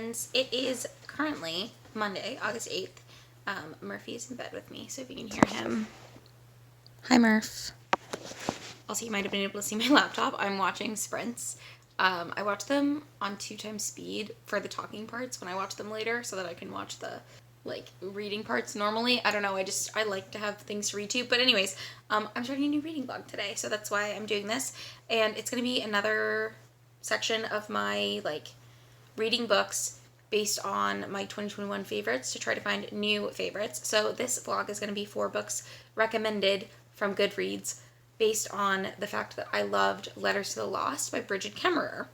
friends. It is currently Monday, August 8th. Murphy is in bed with me, so if you can hear him. Hi, Murph. Also, you might have been able to see my laptop. I'm watching Sprints. I watch them on 2x speed for the talking parts when I watch them later so that I can watch the reading parts normally. I don't know, I like to have things to read to. But anyways, I'm starting a new reading blog today, so that's why I'm doing this. And it's going to be another section of my reading books based on my 2021 favorites to try to find new favorites. So this vlog is going to be 4 books recommended from Goodreads based on the fact that I loved Letters to the Lost by Bridget Kemmerer.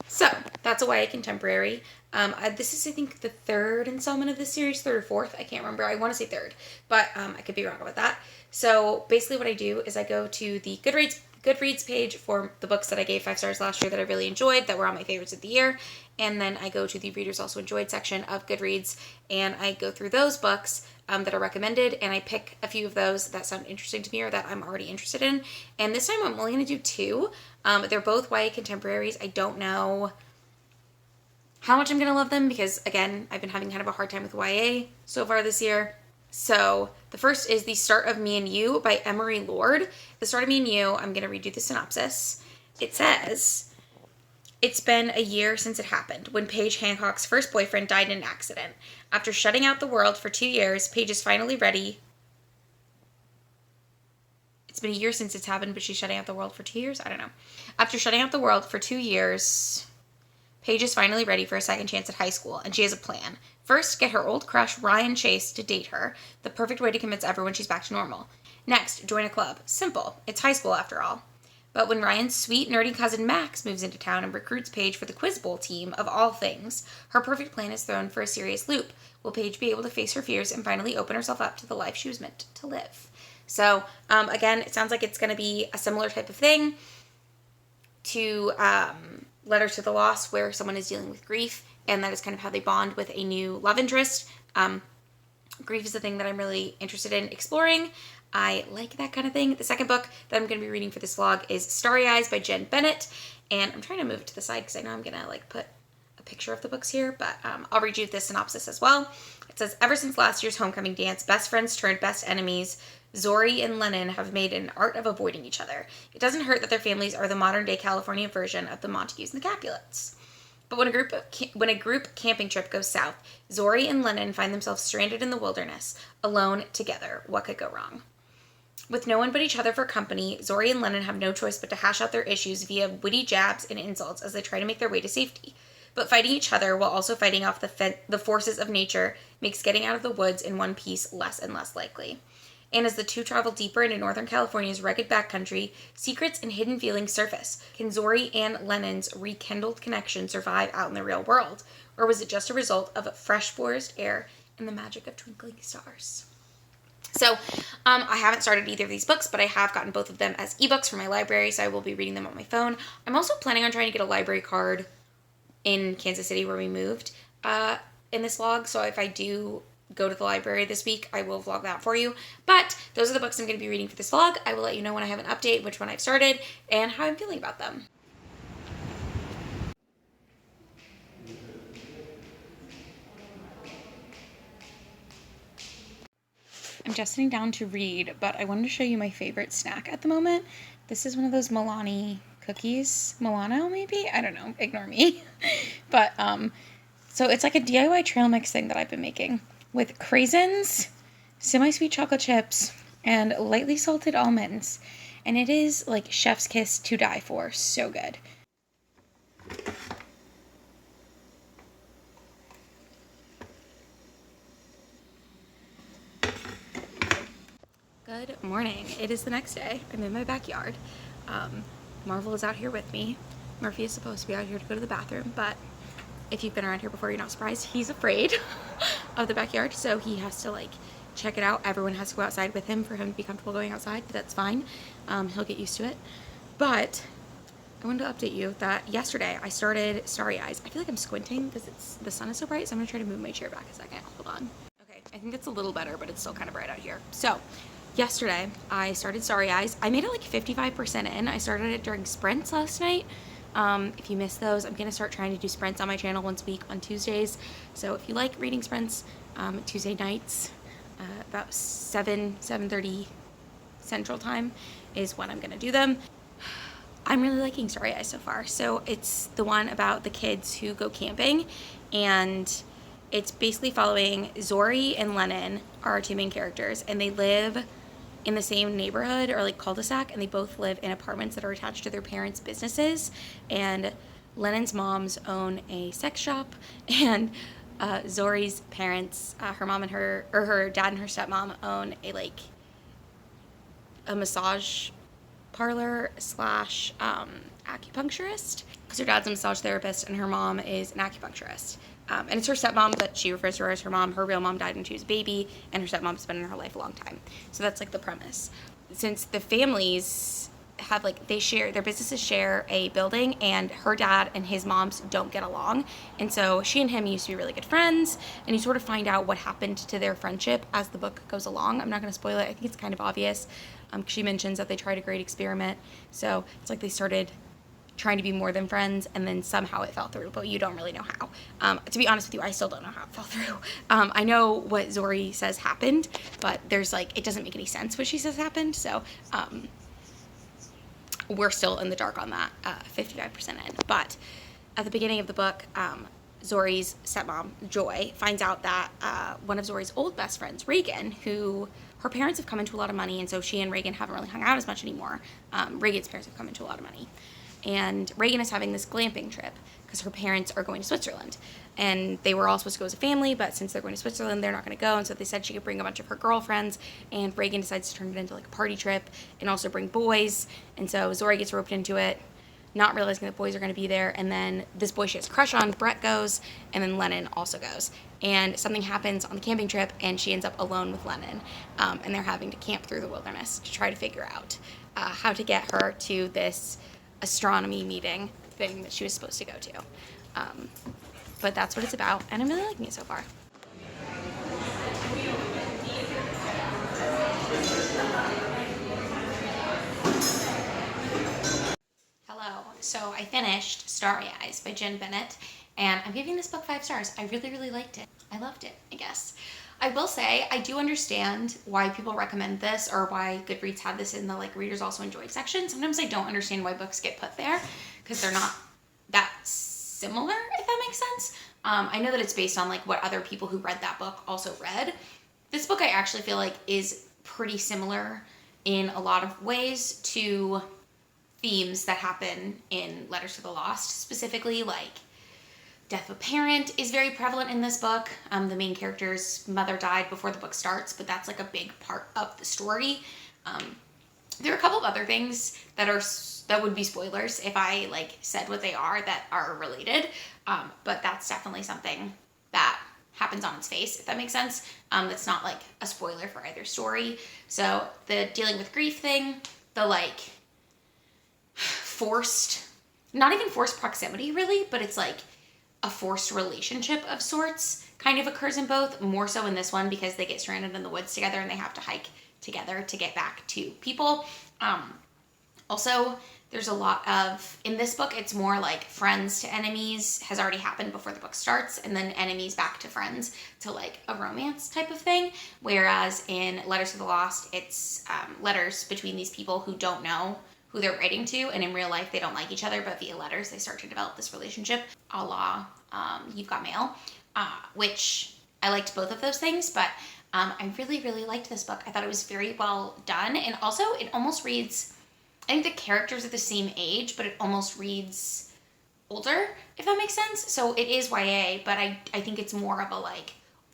So that's a YA contemporary. This is, I think, the 3rd installment of this series, 3rd or 4th. I can't remember. I want to say 3rd, but I could be wrong about that. So basically what I do is I go to the Goodreads page for the books that I gave 5 stars last year that I really enjoyed, that were on my favorites of the year. And then I go to the Readers Also Enjoyed section of Goodreads, and I go through those books that are recommended, and I pick a few of those that sound interesting to me or that I'm already interested in. And this time I'm only going to do 2. They're both YA contemporaries. I don't know how much I'm going to love them because, again, I've been having kind of a hard time with YA so far this year. So the first is The Start of Me and You by Emery Lord. The Start of Me and You, I'm going to read you the synopsis. It says, "It's been a year since it happened, when Paige Hancock's first boyfriend died in an accident. After shutting out the world for 2 years, Paige is finally ready." It's been a year since it's happened, but she's shutting out the world for 2 years? I don't know. After shutting out the world for 2 years, Paige is finally ready for a second chance at high school, and she has a plan. First, get her old crush Ryan Chase to date her, the perfect way to convince everyone she's back to normal. Next, join a club. Simple. It's high school after all. But when Ryan's sweet, nerdy cousin Max moves into town and recruits Paige for the Quiz Bowl team, of all things, her perfect plan is thrown for a serious loop. Will Paige be able to face her fears and finally open herself up to the life she was meant to live? So, again, it sounds like it's going to be a similar type of thing to Letters to the Lost, where someone is dealing with grief, and that is kind of how they bond with a new love interest. Grief is a thing that I'm really interested in exploring. I like that kind of thing. The second book that I'm going to be reading for this vlog is Starry Eyes by Jen Bennett, and I'm trying to move it to the side because I know I'm going to put a picture of the books here, but I'll read you the synopsis as well. It says, "Ever since last year's homecoming dance, best friends turned best enemies, Zori and Lennon have made an art of avoiding each other. It doesn't hurt that their families are the modern-day California version of the Montagues and the Capulets. But when a group camping trip goes south, Zori and Lennon find themselves stranded in the wilderness, alone together. What could go wrong? With no one but each other for company, Zori and Lennon have no choice but to hash out their issues via witty jabs and insults as they try to make their way to safety. But fighting each other while also fighting off the forces of nature makes getting out of the woods in one piece less and less likely. And as the two travel deeper into Northern California's rugged backcountry, secrets and hidden feelings surface. Can Zori and Lennon's rekindled connection survive out in the real world? Or was it just a result of fresh forest air and the magic of twinkling stars?" So, I haven't started either of these books, but I have gotten both of them as ebooks from my library, so I will be reading them on my phone. I'm also planning on trying to get a library card in Kansas City where we moved in this vlog, so if I do go to the library this week, I will vlog that for you. But those are the books I'm going to be reading for this vlog. I will let you know when I have an update, which one I've started, and how I'm feeling about them. I'm just sitting down to read, but I wanted to show you my favorite snack at the moment. This is one of those Milani cookies. Milano, maybe? I don't know. Ignore me. But, so it's like a DIY trail mix thing that I've been making with craisins, semi-sweet chocolate chips, and lightly salted almonds. And it is like chef's kiss to die for. So good. Good morning. It is the next day. I'm in my backyard. Marvel is out here with me. Murphy is supposed to be out here to go to the bathroom, but if you've been around here before, you're not surprised. He's afraid of the backyard, so he has to check it out. Everyone has to go outside with him for him to be comfortable going outside, but that's fine. He'll get used to it. But I wanted to update you that yesterday I started Starry Eyes. I feel like I'm squinting because the sun is so bright, so I'm gonna try to move my chair back a second. Hold on. Okay, I think it's a little better, but it's still kind of bright out here. So yesterday I started Starry Eyes. I made it 55% in. I started it during sprints last night. If you miss those, I'm going to start trying to do sprints on my channel once a week on Tuesdays. So if you like reading sprints, Tuesday nights, about 7:30 Central Time is when I'm going to do them. I'm really liking Starry Eyes so far. So it's the one about the kids who go camping, and it's basically following Zori and Lennon are our two main characters, and they live in the same neighborhood or like cul-de-sac, and they both live in apartments that are attached to their parents' businesses. And Lennon's moms own a sex shop, and Zori's parents, her mom and her dad and her stepmom own a massage parlor slash acupuncturist, because her dad's a massage therapist and her mom is an acupuncturist. And it's her stepmom, but she refers to her as her mom. Her real mom died when she was a baby, and her stepmom's been in her life a long time. So that's like the premise. Since the families have their businesses share a building, and her dad and his moms don't get along, and so she and him used to be really good friends, and you sort of find out what happened to their friendship as the book goes along. I'm not going to spoil it. I think it's kind of obvious. She mentions that they tried a great experiment, so it's like they started trying to be more than friends, and then somehow it fell through, but you don't really know how. To be honest with you, I still don't know how it fell through. I know what Zori says happened, but it doesn't make any sense what she says happened, so we're still in the dark on that, 55% in. But at the beginning of the book, Zori's stepmom, Joy, finds out that one of Zori's old best friends, Reagan, who her parents have come into a lot of money, and so she and Reagan haven't really hung out as much anymore. Reagan's parents have come into a lot of money. And Reagan is having this glamping trip because her parents are going to Switzerland. And they were all supposed to go as a family, but since they're going to Switzerland, they're not going to go. And so they said she could bring a bunch of her girlfriends. And Reagan decides to turn it into a party trip and also bring boys. And so Zori gets roped into it, not realizing that boys are going to be there. And then this boy she has a crush on, Brett, goes. And then Lennon also goes. And something happens on the camping trip, and she ends up alone with Lennon. And they're having to camp through the wilderness to try to figure out how to get her to this astronomy meeting thing that she was supposed to go to. But that's what it's about, and I'm really liking it so far. Hello. So I finished Starry Eyes by Jen Bennett, and I'm giving this book 5 stars. I really, really liked it. I loved it, I guess. I will say, I do understand why people recommend this, or why Goodreads had this in the readers also enjoyed section. Sometimes I don't understand why books get put there, because they're not that similar, if that makes sense. I know that it's based on what other people who read that book also read. This book I actually feel is pretty similar in a lot of ways to themes that happen in Letters to the Lost, specifically death of a parent is very prevalent in this book. The main character's mother died before the book starts, but that's a big part of the story. There are a couple of other things that would be spoilers if I said what they are that are related, but that's definitely something that happens on its face, if that makes sense. It's not a spoiler for either story. So the dealing with grief thing, the not even forced proximity really, but it's a forced relationship of sorts kind of occurs in both, more so in this one because they get stranded in the woods together and they have to hike together to get back to people. Also, there's a lot of, in this book, it's more friends to enemies has already happened before the book starts, and then enemies back to friends to a romance type of thing. Whereas in Letters to the Lost, it's letters between these people who don't know who they're writing to, and in real life they don't like each other, but via letters they start to develop this relationship, a la You've Got Mail, which I liked both of those things, but I really, really liked this book. I thought it was very well done, and also it almost reads, I think the characters are the same age, but it almost reads older, if that makes sense. So it is YA, but I think it's more of a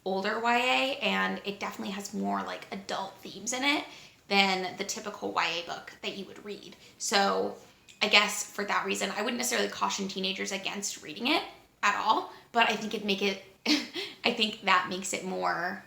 older YA, and it definitely has more adult themes in it than the typical YA book that you would read. So I guess for that reason, I wouldn't necessarily caution teenagers against reading it at all, but I think I think that makes it more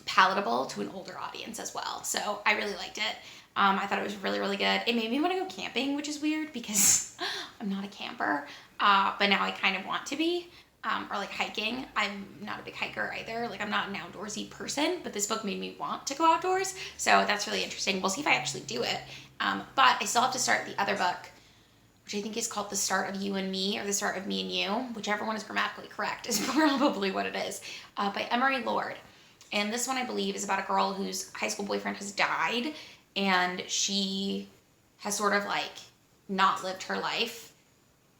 palatable to an older audience as well. So I really liked it. I thought it was really, really good. It made me want to go camping, which is weird because I'm not a camper, but now I kind of want to be. Or hiking. I'm not a big hiker either. I'm not an outdoorsy person, but this book made me want to go outdoors. So that's really interesting. We'll see if I actually do it. But I still have to start the other book which I think is called The Start of You and Me, or The Start of Me and You, whichever one is grammatically correct is probably what it is, by Emery Lord. And this one, I believe, is about a girl whose high school boyfriend has died, and she has sort of like not lived her life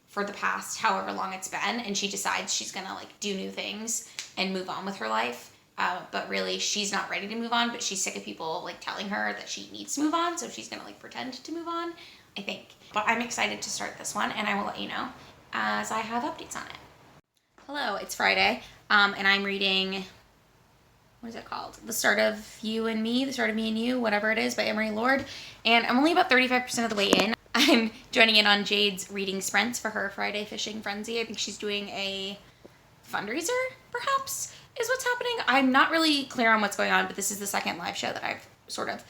for the past however long it's been, and she decides she's gonna like do new things and move on with her life. But really, she's not ready to move on, but she's sick of people like telling her that she needs to move on, so she's gonna like pretend to move on, I think. But I'm excited to start this one, and I will let you know as I have updates on it. Hello, it's Friday, and I'm reading, what is it called? The Start of You and Me, The Start of Me and You, whatever it is, by Emery Lord. And I'm only about 35% of the way in. I'm joining in on Jade's reading sprints for her Friday fishing frenzy. I think she's doing a fundraiser, perhaps, is what's happening. I'm not really clear on what's going on, but this is the second live show that I've sort of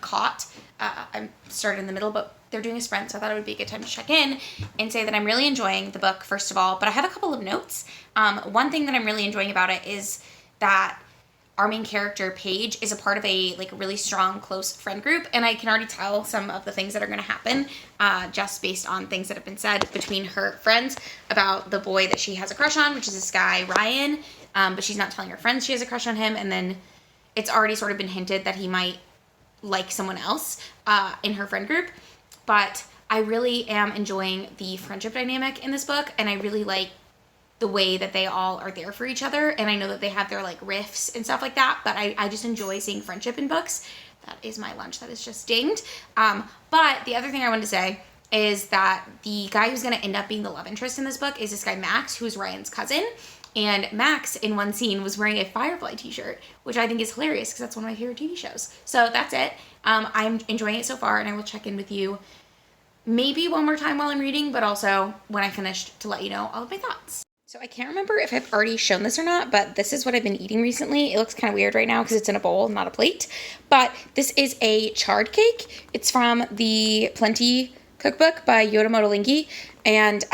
caught. I'm started in the middle, but they're doing a sprint, so I thought it would be a good time to check in and say that I'm really enjoying the book, first of all, but I have a couple of notes. One thing that I'm really enjoying about it is that our main character, Paige, is a part of a like really strong, close friend group, and I can already tell some of the things that are going to happen just based on things that have been said between her friends about the boy that she has a crush on, which is this guy, Ryan, but she's not telling her friends she has a crush on him, and then it's already sort of been hinted that he might like someone else in her friend group. But I really am enjoying the friendship dynamic in this book, and I really like the way that they all are there for each other, and I know that they have their like riffs and stuff like that, but I just enjoy seeing friendship in books. That is my lunch that is just dinged. But the other thing I wanted to say is that the guy who's going to end up being the love interest in this book is this guy Max, who's Ryan's cousin. And Max, in one scene, was wearing a Firefly t-shirt, which I think is hilarious because that's one of my favorite TV shows. So that's it. I'm enjoying it so far, and I will check in with you maybe one more time while I'm reading, but also when I finished to let you know all of my thoughts. So I can't remember if I've already shown this or not, but this is what I've been eating recently. It looks kind of weird right now because it's in a bowl, not a plate. But this is a chard cake. It's from the Plenty cookbook by Yoda Motolingi. And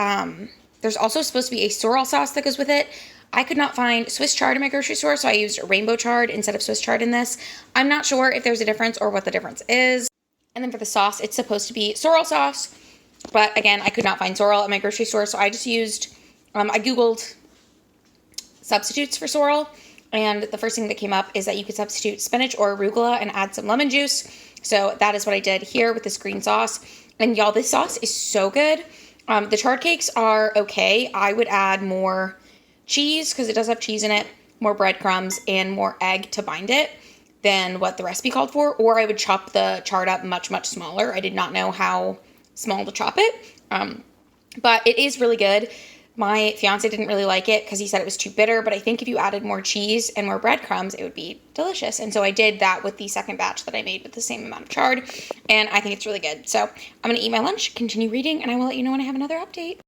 there's also supposed to be a sorrel sauce that goes with it. I could not find Swiss chard in my grocery store, so I used rainbow chard instead of Swiss chard in this. I'm not sure if there's a difference or what the difference is. And then for the sauce, it's supposed to be sorrel sauce. But again, I could not find sorrel at my grocery store, so I just used, I Googled substitutes for sorrel. And the first thing that came up is that you could substitute spinach or arugula and add some lemon juice. So that is what I did here with this green sauce. And y'all, this sauce is so good. The chard cakes are okay. I would add more cheese, because it does have cheese in it, more breadcrumbs, and more egg to bind it than what the recipe called for, or I would chop the chard up much, much smaller. I did not know how small to chop it, but it is really good. My fiance didn't really like it because he said it was too bitter, but I think if you added more cheese and more breadcrumbs, it would be delicious. And so I did that with the second batch that I made with the same amount of chard, and I think it's really good. So I'm going to eat my lunch, continue reading, and I will let you know when I have another update.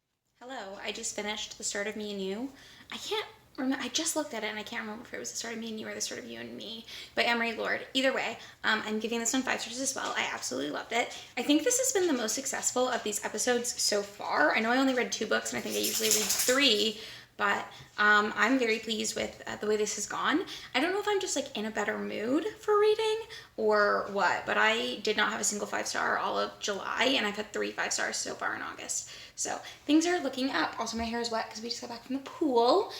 Hello, I just finished The Start of Me and You. I can't remember, I just looked at it and I can't remember if it was The Start of Me and You or The Start of You and Me by Emery Lord. Either way, I'm giving this one 5 stars as well. I absolutely loved it. I think this has been the most successful of these episodes so far. I know I only read 2 books, and I think I usually read 3, but I'm very pleased with the way this has gone. I don't know if I'm just like in a better mood for reading or what, but I did not have a single 5-star all of July, and I've had 3 5 stars so far in August. So things are looking up. Also, my hair is wet because we just got back from the pool.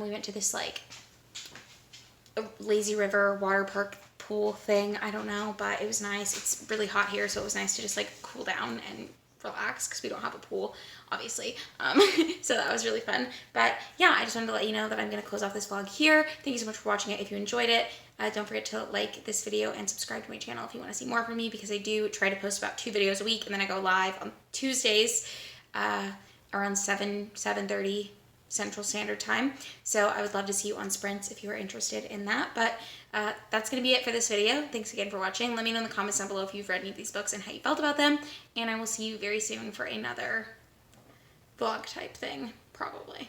We went to this like lazy river water park pool thing. I don't know, but it was nice. It's really hot here, so it was nice to just like cool down and relax because we don't have a pool, obviously. So that was really fun. But yeah, I just wanted to let you know that I'm going to close off this vlog here. Thank you so much for watching it. If you enjoyed it, don't forget to like this video and subscribe to my channel if you want to see more from me, because I do try to post about 2 videos a week, and then I go live on Tuesdays around 7:30 Central Standard Time. So I would love to see you on sprints if you are interested in that. But that's going to be it for this video. Thanks again for watching. Let me know in the comments down below if you've read any of these books and how you felt about them. And I will see you very soon for another vlog type thing, probably.